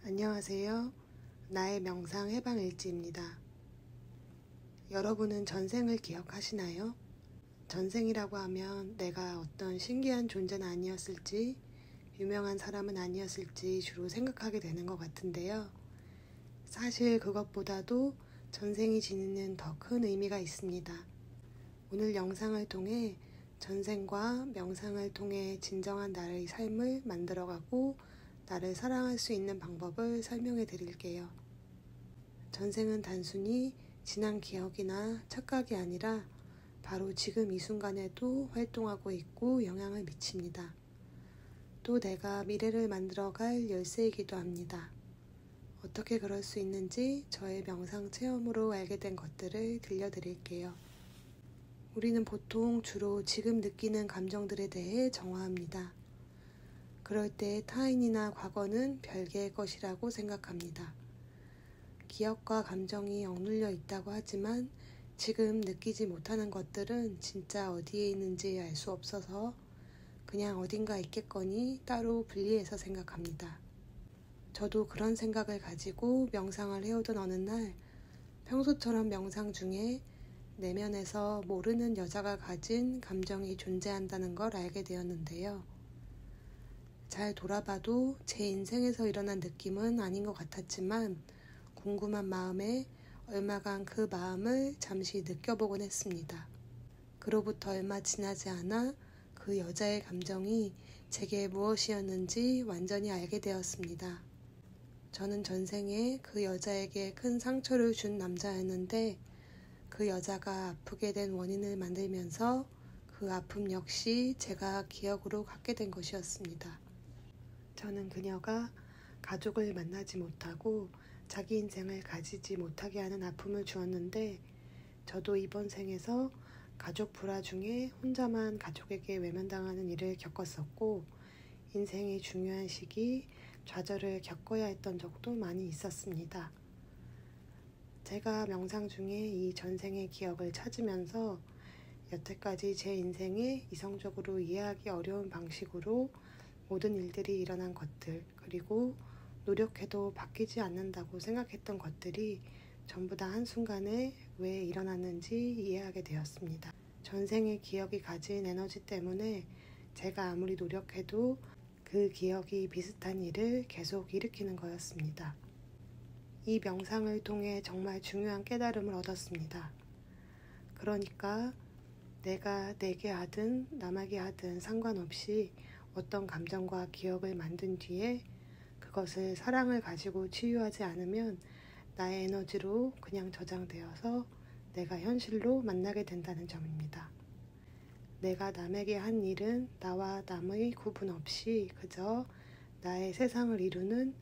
안녕하세요. 나의 명상 해방 일지입니다. 여러분은 전생을 기억하시나요? 전생이라고 하면 내가 어떤 신기한 존재는 아니었을지, 유명한 사람은 아니었을지 주로 생각하게 되는 것 같은데요. 사실 그것보다도 전생이 지니는 더 큰 의미가 있습니다. 오늘 영상을 통해 전생과 명상을 통해 진정한 나의 삶을 만들어가고 나를 사랑할 수 있는 방법을 설명해 드릴게요. 전생은 단순히 지난 기억이나 착각이 아니라 바로 지금 이 순간에도 활동하고 있고 영향을 미칩니다. 또 내가 미래를 만들어갈 열쇠이기도 합니다. 어떻게 그럴 수 있는지 저의 명상 체험으로 알게 된 것들을 들려드릴게요. 우리는 보통 주로 지금 느끼는 감정들에 대해 정화합니다. 그럴 때 타인이나 과거는 별개의 것이라고 생각합니다. 기억과 감정이 억눌려 있다고 하지만 지금 느끼지 못하는 것들은 진짜 어디에 있는지 알 수 없어서 그냥 어딘가 있겠거니 따로 분리해서 생각합니다. 저도 그런 생각을 가지고 명상을 해오던 어느 날 평소처럼 명상 중에 내면에서 모르는 여자가 가진 감정이 존재한다는 걸 알게 되었는데요. 잘 돌아봐도 제 인생에서 일어난 느낌은 아닌 것 같았지만 궁금한 마음에 얼마간 그 마음을 잠시 느껴보곤 했습니다. 그로부터 얼마 지나지 않아 그 여자의 감정이 제게 무엇이었는지 완전히 알게 되었습니다. 저는 전생에 그 여자에게 큰 상처를 준 남자였는데 그 여자가 아프게 된 원인을 만들면서 그 아픔 역시 제가 기억으로 갖게 된 것이었습니다. 저는 그녀가 가족을 만나지 못하고 자기 인생을 가지지 못하게 하는 아픔을 주었는데 저도 이번 생에서 가족 불화 중에 혼자만 가족에게 외면당하는 일을 겪었었고 인생의 중요한 시기 좌절을 겪어야 했던 적도 많이 있었습니다. 제가 명상 중에 이 전생의 기억을 찾으면서 여태까지 제 인생에 이성적으로 이해하기 어려운 방식으로 모든 일들이 일어난 것들, 그리고 노력해도 바뀌지 않는다고 생각했던 것들이 전부 다 한순간에 왜 일어났는지 이해하게 되었습니다. 전생의 기억이 가진 에너지 때문에 제가 아무리 노력해도 그 기억이 비슷한 일을 계속 일으키는 거였습니다. 이 명상을 통해 정말 중요한 깨달음을 얻었습니다. 그러니까 내가 내게 하든 남에게 하든 상관없이 어떤 감정과 기억을 만든 뒤에 그것을 사랑을 가지고 치유하지 않으면 나의 에너지로 그냥 저장되어서 내가 현실로 만나게 된다는 점입니다. 내가 남에게 한 일은 나와 남의 구분 없이 그저 나의 세상을 이루는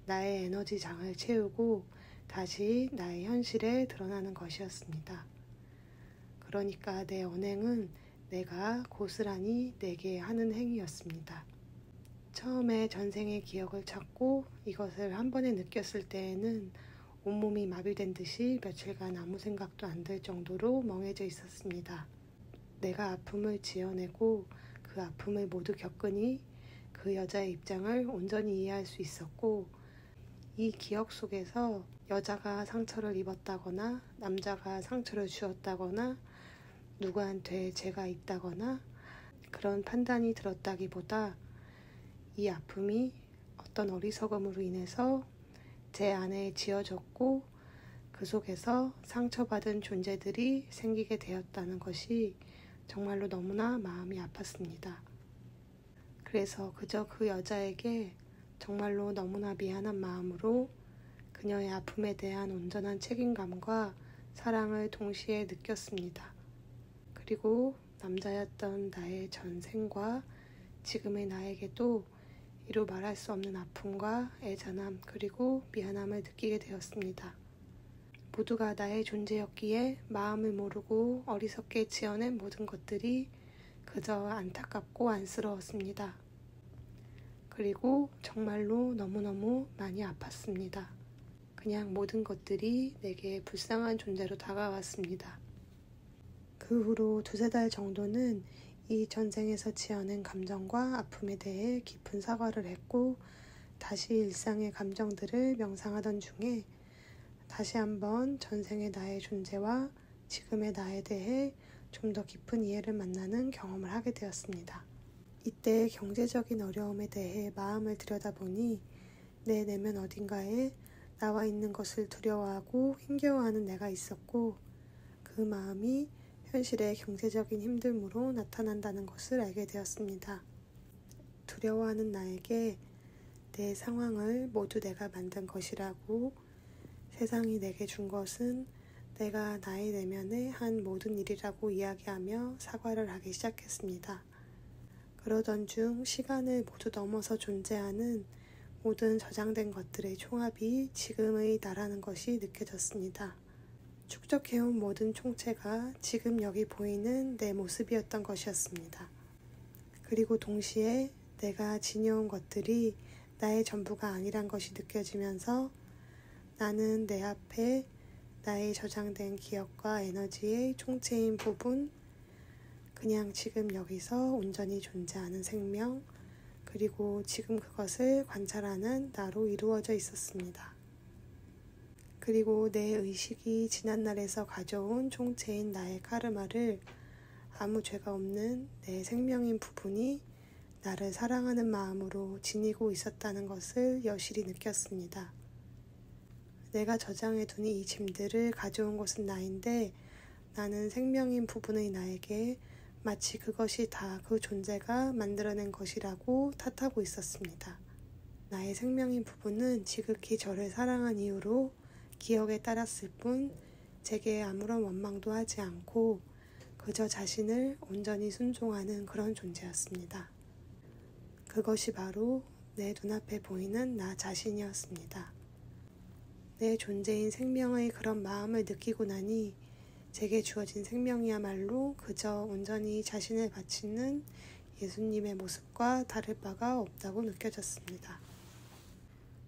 나의 에너지 장을 채우고 다시 나의 현실에 드러나는 것이었습니다. 그러니까 내 언행은 내가 고스란히 내게 하는 행위였습니다. 처음에 전생의 기억을 찾고 이것을 한 번에 느꼈을 때에는 온몸이 마비된 듯이 며칠간 아무 생각도 안 들 정도로 멍해져 있었습니다. 내가 아픔을 지어내고 그 아픔을 모두 겪으니 그 여자의 입장을 온전히 이해할 수 있었고 이 기억 속에서 여자가 상처를 입었다거나 남자가 상처를 주었다거나 누구한테 죄가 있다거나 그런 판단이 들었다기보다 이 아픔이 어떤 어리석음으로 인해서 제 안에 지어졌고 그 속에서 상처받은 존재들이 생기게 되었다는 것이 정말로 너무나 마음이 아팠습니다. 그래서 그저 그 여자에게 정말로 너무나 미안한 마음으로 그녀의 아픔에 대한 온전한 책임감과 사랑을 동시에 느꼈습니다. 그리고 남자였던 나의 전생과 지금의 나에게도 이루 말할 수 없는 아픔과 애잔함 그리고 미안함을 느끼게 되었습니다. 모두가 나의 존재였기에 마음을 모르고 어리석게 지어낸 모든 것들이 그저 안타깝고 안쓰러웠습니다. 그리고 정말로 너무너무 많이 아팠습니다. 그냥 모든 것들이 내게 불쌍한 존재로 다가왔습니다. 그 후로 2-3달 정도는 이 전생에서 지어낸 감정과 아픔에 대해 깊은 사과를 했고 다시 일상의 감정들을 명상하던 중에 다시 한번 전생의 나의 존재와 지금의 나에 대해 좀 더 깊은 이해를 만나는 경험을 하게 되었습니다. 이때 경제적인 어려움에 대해 마음을 들여다보니 내 내면 어딘가에 나와 있는 것을 두려워하고 힘겨워하는 내가 있었고, 그 마음이 현실의 경제적인 힘듦으로 나타난다는 것을 알게 되었습니다. 두려워하는 나에게 내 상황을 모두 내가 만든 것이라고, 세상이 내게 준 것은 내가 나의 내면에 한 모든 일이라고 이야기하며 사과를 하기 시작했습니다. 그러던 중 시간을 모두 넘어서 존재하는 모든 저장된 것들의 총합이 지금의 나라는 것이 느껴졌습니다. 축적해온 모든 총체가 지금 여기 보이는 내 모습이었던 것이었습니다. 그리고 동시에 내가 지녀온 것들이 나의 전부가 아니란 것이 느껴지면서 나는 내 앞에 나의 저장된 기억과 에너지의 총체인 부분, 그냥 지금 여기서 온전히 존재하는 생명, 그리고 지금 그것을 관찰하는 나로 이루어져 있었습니다. 그리고 내 의식이 지난날에서 가져온 총체인 나의 카르마를 아무 죄가 없는 내 생명인 부분이 나를 사랑하는 마음으로 지니고 있었다는 것을 여실히 느꼈습니다. 내가 저장해둔 이 짐들을 가져온 것은 나인데, 나는 생명인 부분의 나에게 마치 그것이 다 그 존재가 만들어낸 것이라고 탓하고 있었습니다. 나의 생명인 부분은 지극히 저를 사랑한 이유로 기억에 따랐을 뿐 제게 아무런 원망도 하지 않고 그저 자신을 온전히 순종하는 그런 존재였습니다. 그것이 바로 내 눈앞에 보이는 나 자신이었습니다. 내 존재인 생명의 그런 마음을 느끼고 나니 제게 주어진 생명이야말로 그저 온전히 자신을 바치는 예수님의 모습과 다를 바가 없다고 느껴졌습니다.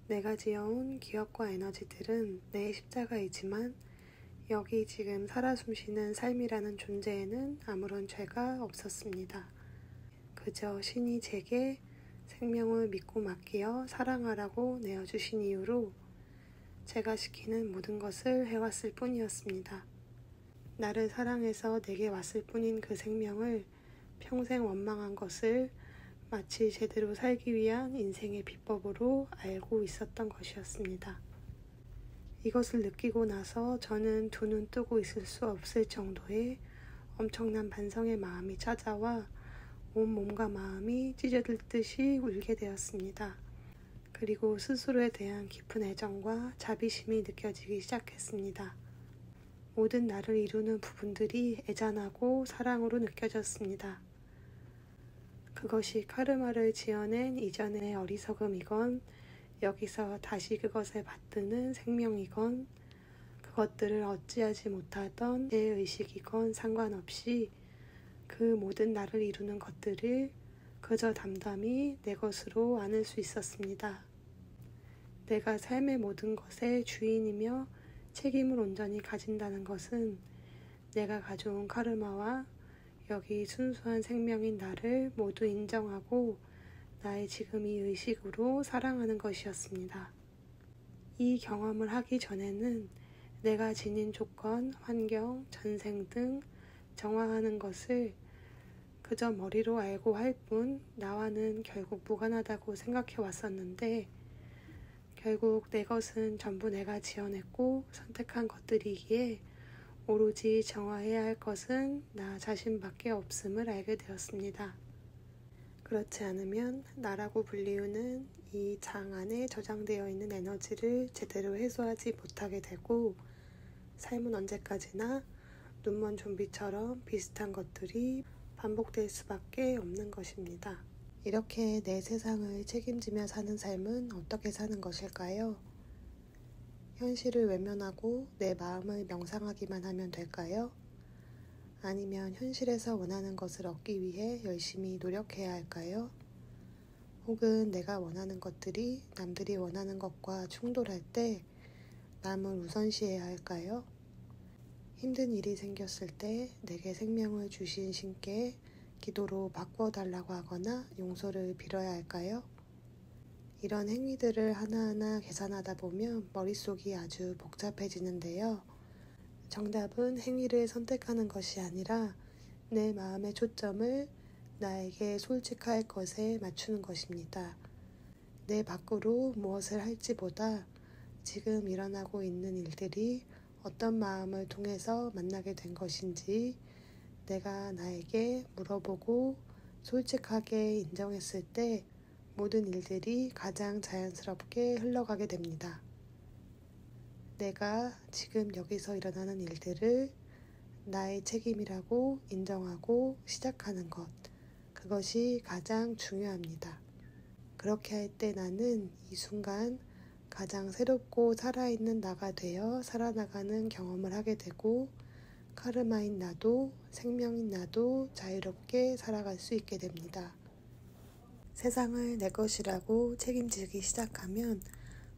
내가 지어온 기억과 에너지들은 내 십자가이지만 여기 지금 살아 숨쉬는 삶이라는 존재에는 아무런 죄가 없었습니다. 그저 신이 제게 생명을 믿고 맡기어 사랑하라고 내어주신 이유로 제가 시키는 모든 것을 해왔을 뿐이었습니다. 나를 사랑해서 내게 왔을 뿐인 그 생명을 평생 원망한 것을 마치 제대로 살기 위한 인생의 비법으로 알고 있었던 것이었습니다. 이것을 느끼고 나서 저는 두 눈 뜨고 있을 수 없을 정도의 엄청난 반성의 마음이 찾아와 온 몸과 마음이 찢어들듯이 울게 되었습니다. 그리고 스스로에 대한 깊은 애정과 자비심이 느껴지기 시작했습니다. 모든 나를 이루는 부분들이 애잔하고 사랑으로 느껴졌습니다. 그것이 카르마를 지어낸 이전의 어리석음이건 여기서 다시 그것을 받드는 생명이건 그것들을 어찌하지 못하던 내 의식이건 상관없이 그 모든 나를 이루는 것들을 그저 담담히 내 것으로 안을 수 있었습니다. 내가 삶의 모든 것의 주인이며 책임을 온전히 가진다는 것은 내가 가져온 카르마와 여기 순수한 생명인 나를 모두 인정하고 나의 지금의 의식으로 사랑하는 것이었습니다. 이 경험을 하기 전에는 내가 지닌 조건, 환경, 전생 등 정화하는 것을 그저 머리로 알고 할 뿐 나와는 결국 무관하다고 생각해 왔었는데, 결국 내 것은 전부 내가 지어냈고 선택한 것들이기에 오로지 정화해야 할 것은 나 자신밖에 없음을 알게 되었습니다. 그렇지 않으면 나라고 불리우는 이 장 안에 저장되어 있는 에너지를 제대로 해소하지 못하게 되고 삶은 언제까지나 눈먼 좀비처럼 비슷한 것들이 반복될 수밖에 없는 것입니다. 이렇게 내 세상을 책임지며 사는 삶은 어떻게 사는 것일까요? 현실을 외면하고 내 마음을 명상하기만 하면 될까요? 아니면 현실에서 원하는 것을 얻기 위해 열심히 노력해야 할까요? 혹은 내가 원하는 것들이 남들이 원하는 것과 충돌할 때 남을 우선시해야 할까요? 힘든 일이 생겼을 때 내게 생명을 주신 신께 기도로 바꾸어달라고 하거나 용서를 빌어야 할까요? 이런 행위들을 하나하나 계산하다 보면 머릿속이 아주 복잡해지는데요. 정답은 행위를 선택하는 것이 아니라 내 마음의 초점을 나에게 솔직할 것에 맞추는 것입니다. 내 밖으로 무엇을 할지보다 지금 일어나고 있는 일들이 어떤 마음을 통해서 만나게 된 것인지 내가 나에게 물어보고 솔직하게 인정했을 때 모든 일들이 가장 자연스럽게 흘러가게 됩니다. 내가 지금 여기서 일어나는 일들을 나의 책임이라고 인정하고 시작하는 것, 그것이 가장 중요합니다. 그렇게 할 때 나는 이 순간 가장 새롭고 살아있는 나가 되어 살아나가는 경험을 하게 되고 카르마인 나도 생명인 나도 자유롭게 살아갈 수 있게 됩니다. 세상을 내 것이라고 책임지기 시작하면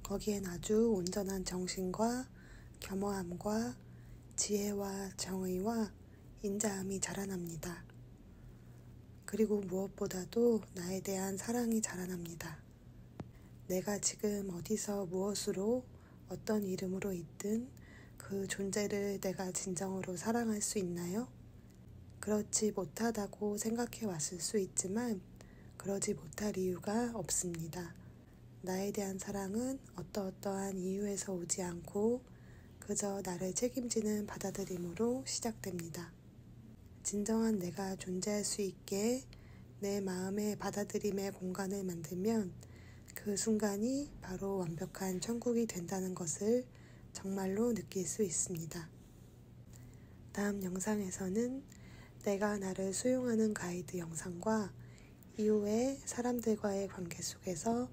거기엔 아주 온전한 정신과 겸허함과 지혜와 정의와 인자함이 자라납니다. 그리고 무엇보다도 나에 대한 사랑이 자라납니다. 내가 지금 어디서 무엇으로 어떤 이름으로 있든 그 존재를 내가 진정으로 사랑할 수 있나요? 그렇지 못하다고 생각해 왔을 수 있지만 그러지 못할 이유가 없습니다. 나에 대한 사랑은 어떠한 이유에서 오지 않고 그저 나를 책임지는 받아들임으로 시작됩니다. 진정한 내가 존재할 수 있게 내 마음의 받아들임의 공간을 만들면 그 순간이 바로 완벽한 천국이 된다는 것을 정말로 느낄 수 있습니다. 다음 영상에서는 내가 나를 수용하는 가이드 영상과 이후에 사람들과의 관계 속에서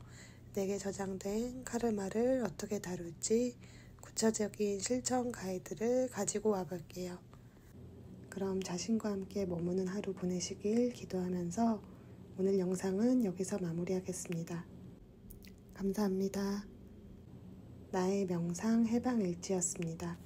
내게 저장된 카르마를 어떻게 다룰지 구체적인 실천 가이드를 가지고 와볼게요. 그럼 자신과 함께 머무는 하루 보내시길 기도하면서 오늘 영상은 여기서 마무리하겠습니다. 감사합니다. 나의 명상 해방일지였습니다.